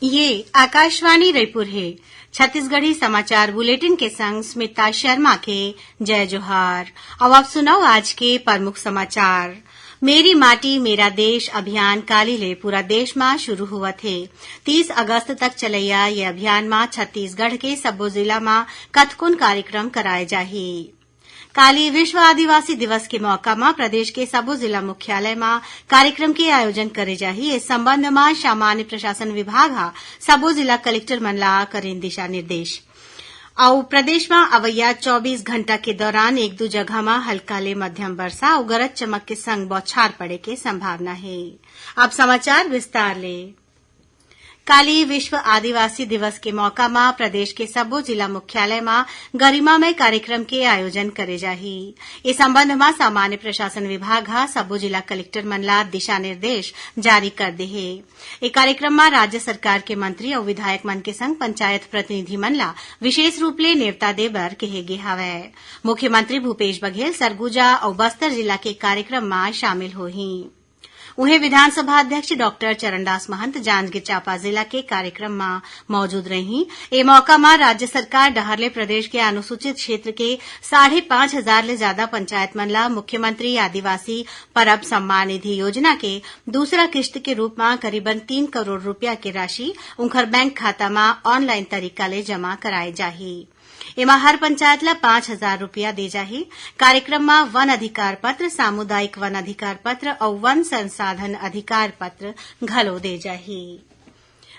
ये आकाशवाणी रायपुर है। छत्तीसगढ़ी समाचार बुलेटिन के संग स्मिता शर्मा के जय जोहार। अब आप सुनाओ आज के प्रमुख समाचार। मेरी माटी मेरा देश अभियान काली ले पूरा देश में शुरू हुआ थे। 30 अगस्त तक चलैया ये अभियान में छत्तीसगढ़ के सब्बो जिला में कतकोन कार्यक्रम कराए जाही। काली विश्व आदिवासी दिवस के मौका में प्रदेश के सब्बो जिला मुख्यालय में कार्यक्रम के आयोजन करे जाही। इस संबंध में सामान्य प्रशासन विभाग हा सब्बो जिला कलेक्टर मन ला करेन दिशा निर्देश। और प्रदेश में अवैया 24 घंटा के दौरान एक दो जगह में हल्का ले मध्यम वर्षा और गरज चमक के संग बौछार पड़े के संभावना है। अब समाचार विस्तार ले। काली विश्व आदिवासी दिवस के मौका में प्रदेश के सब्बो जिला मुख्यालय में गरिमामय कार्यक्रम के आयोजन करे जाही। इस संबंध में सामान्य प्रशासन विभाग हा सब्बो जिला कलेक्टर मन ला दिशा निर्देश जारी कर दे है। ये कार्यक्रम में राज्य सरकार के मंत्री और विधायक मन के संग पंचायत प्रतिनिधि मन ला विशेष रूप ले नेवता दे बर कहे गे हवै। मुख्यमंत्री भूपेश बघेल सरगुजा और बस्तर जिला के कार्यक्रम में शामिल होही। उन्हें विधानसभा अध्यक्ष डॉक्टर चरणदास महंत जांजगीर चांपा जिला के कार्यक्रम में मौजूद रही। ए मौका में राज्य सरकार डहरले प्रदेश के अनुसूचित क्षेत्र के 5,500 ले ज्यादा पंचायत मन ला मुख्यमंत्री आदिवासी परब सम्मान निधि योजना के दूसरा किस्त के रूप में करीबन 3 करोड़ रुपया के राशि उनकर बैंक खाता में ऑनलाइन तरीका ले जमा कराए जाही। एमा हर पंचायत ला 5,000 रुपया दे जाही। कार्यक्रम में वन अधिकार पत्र, सामुदायिक वन अधिकार पत्र और वन संसाधन अधिकार पत्र घलो दे जाही।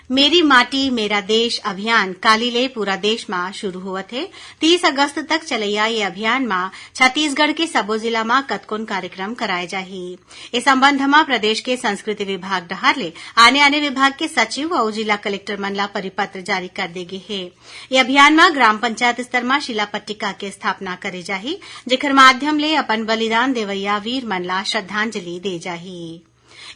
मेरी माटी मेरा देश अभियान काली ले पूरा देश में शुरू हुआ थे। 30 अगस्त तक चलैया ये अभियान में छत्तीसगढ़ के सब्बो जिला में कतकोन कार्यक्रम कराए जाही। इस संबंध में प्रदेश के संस्कृति विभाग डहरले आने विभाग के सचिव और जिला कलेक्टर मन ला परिपत्र जारी कर दे गे है। ये अभियान में ग्राम पंचायत स्तर में शिला पट्टिका के स्थापना करे जाही, जेकर माध्यम ले अपन बलिदान देवैया वीर मन ला श्रद्धांजलि दे जाही।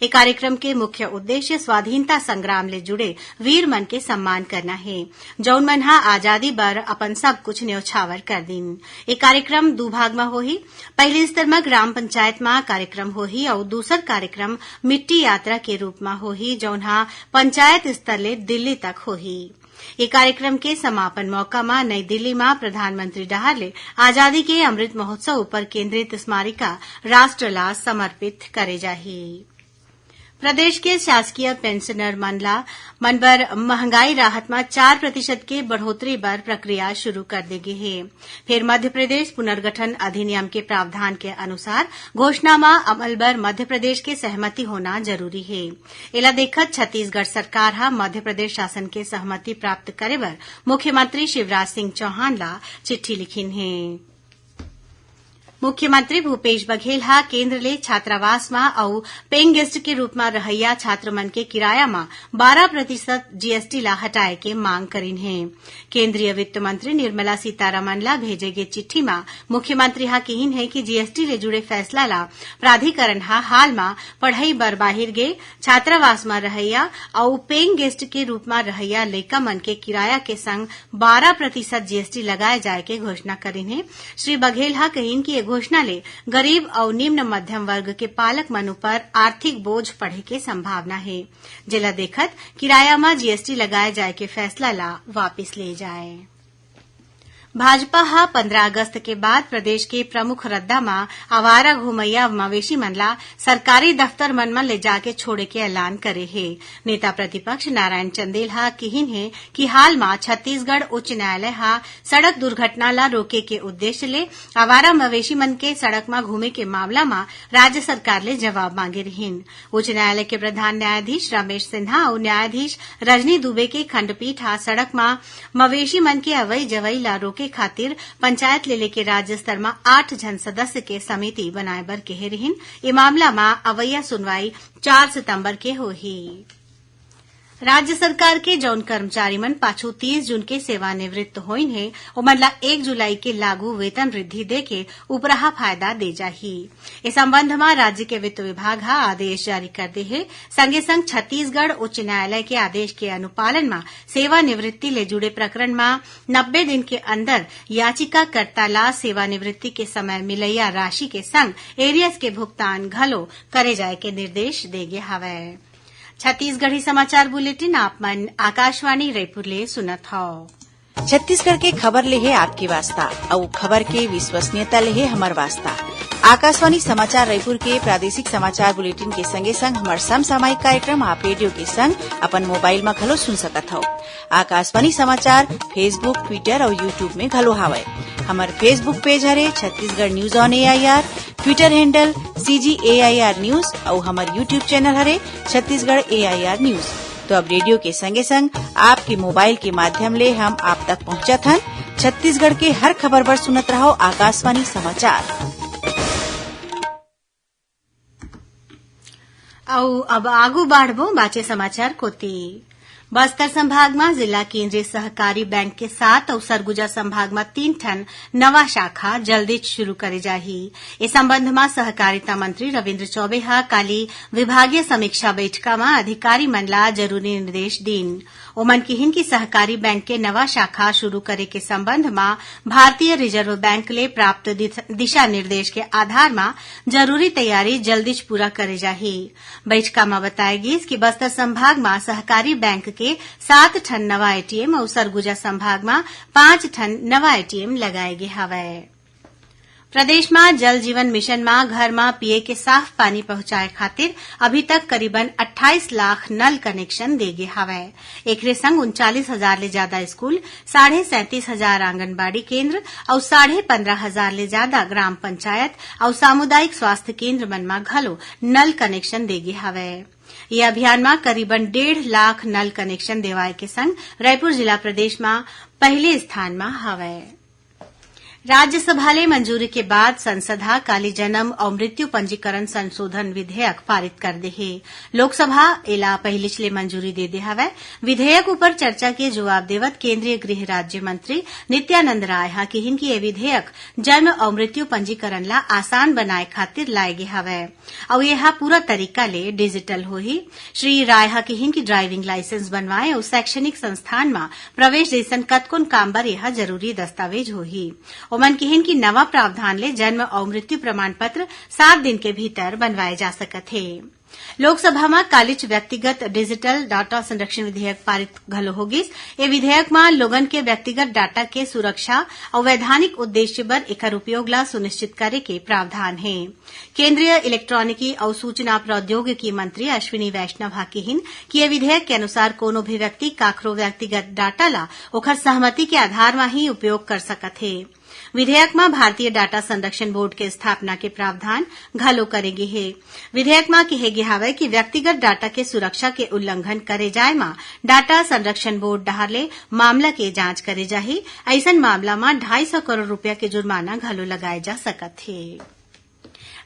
ये कार्यक्रम के मुख्य उद्देश्य स्वाधीनता संग्राम ले जुड़े वीर मन के सम्मान करना है, जौन मन हा आजादी बर अपन सब कुछ न्यौछावर कर दिन। ये कार्यक्रम 2 भाग में होही। पहले स्तर में ग्राम पंचायत में कार्यक्रम होही और दूसर कार्यक्रम मिट्टी यात्रा के रूप में होही, जौन हा पंचायत स्तर ले दिल्ली तक होही। ये कार्यक्रम के समापन मौका में नई दिल्ली में प्रधानमंत्री डहरले आजादी के अमृत महोत्सव पर केंद्रित स्मारिका राष्ट्र ला समर्पित करे जाही। प्रदेश के शासकीय पेंशनर मन बर महंगाई राहत में 4% के बढ़ोतरी बर प्रक्रिया शुरू कर देगी है। फिर मध्य प्रदेश पुनर्गठन अधिनियम के प्रावधान के अनुसार घोषणा में अमल बर मध्य प्रदेश के सहमति होना जरूरी है। एला देखत छत्तीसगढ़ सरकार हा मध्य प्रदेश शासन के सहमति प्राप्त करे बर मुख्यमंत्री शिवराज सिंह चौहान ला चिट्ठी लिखिन है। मुख्यमंत्री भूपेश बघेल हा केंद्र ले छात्रावास में और पेइंग गेस्ट के रूप में रहैया छात्र मन के किराया में 12% जीएसटी ला हटाए के मांग करीन है। केंद्रीय वित्त मंत्री निर्मला सीतारमण ला भेजे गे चिट्ठी में मुख्यमंत्री हा कहिन है कि जीएसटी ले जुड़े फैसला ला प्राधिकरण हा हाल में पढ़ई बर बाहिर गे छात्रावास में रहैया और पेइंग गेस्ट के रूप में रहैया लइका मन के किराया के संग 12% जीएसटी लगाए जाए के घोषणा करीन है। श्री बघेल हा कहिन कि घोषणा ले गरीब और निम्न मध्यम वर्ग के पालक मन पर आर्थिक बोझ पड़े के संभावना है। जिला देखत किराया में जीएसटी लगाए जाए के फैसला ला वापिस ले जाए। भाजपा हा 15 अगस्त के बाद प्रदेश के प्रमुख रद्दा में आवारा घुमैया मवेशी मन ला सरकारी दफ्तर मन में ले जाके छोड़े के ऐलान करे है। नेता प्रतिपक्ष नारायण चंदेल हा कहिन है कि हाल में छत्तीसगढ़ उच्च न्यायालय हा सड़क दुर्घटना ला रोके के उद्देश्य ले आवारा मवेशी मन के सड़क में घूमे के मामला में राज्य सरकार ले जवाब मांगे रहिन। उच्च न्यायालय के प्रधान न्यायाधीश रमेश सिन्हा और न्यायाधीश रजनी दुबे के खंडपीठ हा सड़क में मवेशी मन के अवई जवई ला रोके खातिर पंचायत ले लेके राज्य स्तर में 8 जन सदस्य के समिति बनाए बर कहे रहिन। ये मामला में अवैया सुनवाई 4 सितंबर के होही। राज्य सरकार के जौन कर्मचारी मन पाछू 30 जून के सेवानिवृत्त होइन है ओमन ला 1 जुलाई के लागू वेतन वृद्धि देके उपराहा फायदा दे जाही। इस संबंध में राज्य के वित्त विभाग हा आदेश जारी कर दे है। संगे संग छत्तीसगढ़ उच्च न्यायालय के आदेश के अनुपालन में सेवानिवृत्ति ले जुड़े प्रकरण में 90 दिन के अंदर याचिकाकर्ता ला सेवानिवृत्ति के समय मिलैया राशि के संग एरियर्स के भुगतान घलो करे जाए के निर्देश दे गे हवै। छत्तीसगढ़ी समाचार बुलेटिन आप मन आकाशवाणी रायपुर ले सुनत हव। छत्तीसगढ़ के खबर ले हे आपके वास्ता अउ खबर के विश्वसनीयता ले हे हमर वास्ता। आकाशवाणी समाचार रायपुर के प्रादेशिक समाचार बुलेटिन के संगे संग हमर समसामयिक कार्यक्रम आप रेडियो के संग अपन मोबाइल में घलो सुन सकत हव। आकाशवाणी समाचार फेसबुक, ट्विटर और यूट्यूब में घलो हावय। हमर फेसबुक पेज हरे Chhattisgarh news on AIR, Twitter handle CGAIR news और हमर यूट्यूब चैनल हरे छत्तीसगढ़ AIR न्यूज। तो अब रेडियो के संगे संग आपके मोबाइल के माध्यम ले हम आप तक पहुंचत हन। छत्तीसगढ़ के हर खबर बर सुनत रहो आकाशवाणी समाचार। अब आगू बाढ़बो बाचे समाचार कोती। बस्तर संभाग में जिला केंद्रीय सहकारी बैंक के 7 और सरगुजा संभाग में 3 ठन नवा शाखा जल्दी शुरू करे जाही। इस संबंध में सहकारिता मंत्री रविन्द्र चौबे हा काली विभागीय समीक्षा बैठक में अधिकारी मन ला जरूरी निर्देश दीन। ओमन किहिन की सहकारी बैंक के नवा शाखा शुरू करे के संबंध में भारतीय रिजर्व बैंक ले प्राप्त दिशा निर्देश के आधार में जरूरी तैयारी जल्दी पूरा करे जाही। बैठक में बताया गई कि बस्तर संभाग में सहकारी बैंक के 7 ठन नवा एटीएम और सरगुजा संभाग में 5 ठन नवा एटीएम लगाए गए हवय। प्रदेश में जल जीवन मिशन में घर में पिए के साफ पानी पहुंचाए खातिर अभी तक करीबन 28 लाख नल कनेक्शन दे गए हवय। एकरे संग 39,000 ले ज्यादा स्कूल, 37,500 आंगनबाड़ी केंद्र और 15,500 ले ज्यादा ग्राम पंचायत और सामुदायिक स्वास्थ्य केंद्र मन में घलो नल कनेक्शन दे गए हवय। ये अभियान में करीबन 1.5 लाख नल कनेक्शन देवाए के संग रायपुर जिला प्रदेश में पहले स्थान में हवय। राज्यसभा ले मंजूरी के बाद संसद हा काली जन्म और मृत्यु पंजीकरण संशोधन विधेयक पारित कर दे हे। लोकसभा एला पहिलिच ले मंजूरी दे दे हवय। विधेयक ऊपर चर्चा के जवाब देवत केंद्रीय गृह राज्य मंत्री नित्यानंद राय हा किहिन की ये विधेयक जन्म और मृत्यु पंजीकरण ला आसान बनाए खातिर लाए गे हवय और यह पूरा तरीका ले डिजिटल होही। श्री राय हा किहिन की ड्राइविंग लाइसेंस बनवाए और शैक्षणिक संस्थान में प्रवेश जैसन कतकोन काम बर यह जरूरी दस्तावेज होही। ओमन किहिन की नवा प्रावधान ले जन्म और मृत्यु प्रमाण पत्र 7 दिन के भीतर बनवाए जा सकत हे। लोकसभा में कालिच व्यक्तिगत डिजिटल डाटा संरक्षण विधेयक पारित घलो होगिस। ये विधेयक में लोगन के व्यक्तिगत डाटा के सुरक्षा और वैधानिक उद्देश्य बर एकर उपयोग ला सुनिश्चित करे के प्रावधान है। केंद्रीय इलेक्ट्रॉनिकी और सूचना प्रौद्योगिकी मंत्री अश्विनी वैष्णव हा किहिन कि ये विधेयक के अनुसार कोनो भी व्यक्ति काखरो व्यक्तिगत डाटा ला ओकर सहमति के आधार में ही उपयोग कर सकत है। विधेयक में भारतीय डाटा संरक्षण बोर्ड के स्थापना के प्रावधान घलो करेगे है। विधेयक में कहे गे हवय कि व्यक्तिगत डाटा के सुरक्षा के उल्लंघन करे जाए में डाटा संरक्षण बोर्ड डहर ले मामला के जांच करे जाही। ऐसन मामला में 250 करोड़ रुपया के जुर्माना घलो लगाए जा सकत है।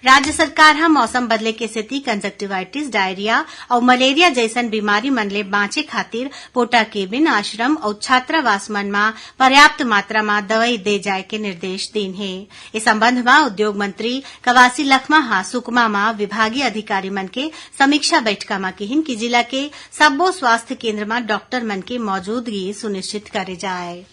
राज्य सरकार हा मौसम बदले के सेती कंजक्टिवाइटिस, डायरिया और मलेरिया जैसन बीमारी मन ले बाँचे खातिर पोटा केबिन, आश्रम और छात्रावास मन में पर्याप्त मात्रा में दवाई दे जाए के निर्देश दीन है। इस संबंध में उद्योग मंत्री कवासी लखमा हा सुकमा में विभागीय अधिकारी मन के समीक्षा बैठक में किहिन की जिला के सब्बो स्वास्थ्य केंद्र में डॉक्टर मन की मौजूदगी सुनिश्चित करे जाए।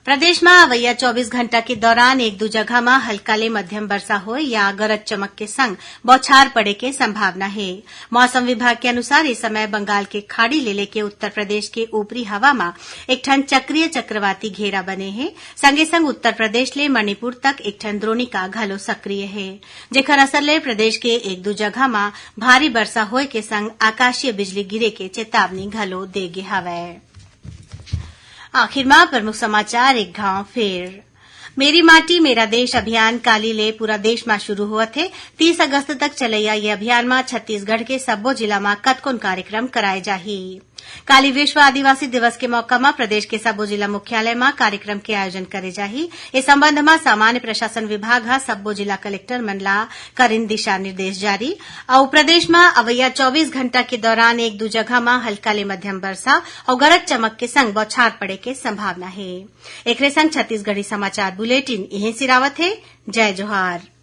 प्रदेश में अवैया 24 घंटा के दौरान 1-2 जगह में हल्का ले मध्यम वर्षा हो या गरज चमक के संग बौछार पड़े के संभावना है। मौसम विभाग के अनुसार इस समय बंगाल के खाड़ी ले लेके उत्तर प्रदेश के ऊपरी हवा में एक ठन चक्रीय चक्रवाती घेरा बने हैं। संगे संग उत्तर प्रदेश ले मणिपुर तक एक ठन द्रोणिका घलो सक्रिय है, जेकर असर ले प्रदेश के 1-2 जगह में भारी वर्षा होए के संग आकाशीय बिजली गिरे के चेतावनी घलो दे गे हवय। आखिर में प्रमुख समाचार एक घाव फिर। मेरी माटी मेरा देश अभियान काली ले पूरा देश में शुरू हुआ थे। 30 अगस्त तक चलैया ये अभियान में छत्तीसगढ़ के सब्बो जिला में कतकोन कार्यक्रम कराए जाही। काली विश्व आदिवासी दिवस के मौका में प्रदेश के सब्बो जिला मुख्यालय में कार्यक्रम के आयोजन करे जाही। इस संबंध में सामान्य प्रशासन विभाग हा सब्बो जिला कलेक्टर मन ला करिन दिशा निर्देश जारी। और प्रदेश में अवैया 24 घंटा के दौरान 1-2 जगह में हल्का ले मध्यम वर्षा और गरज चमक के संग बौछार पड़े के संभावना है। एकरे संग छत्तीसगढ़ी समाचार बुलेटिन यहीं सिरावत है। जय जोहार।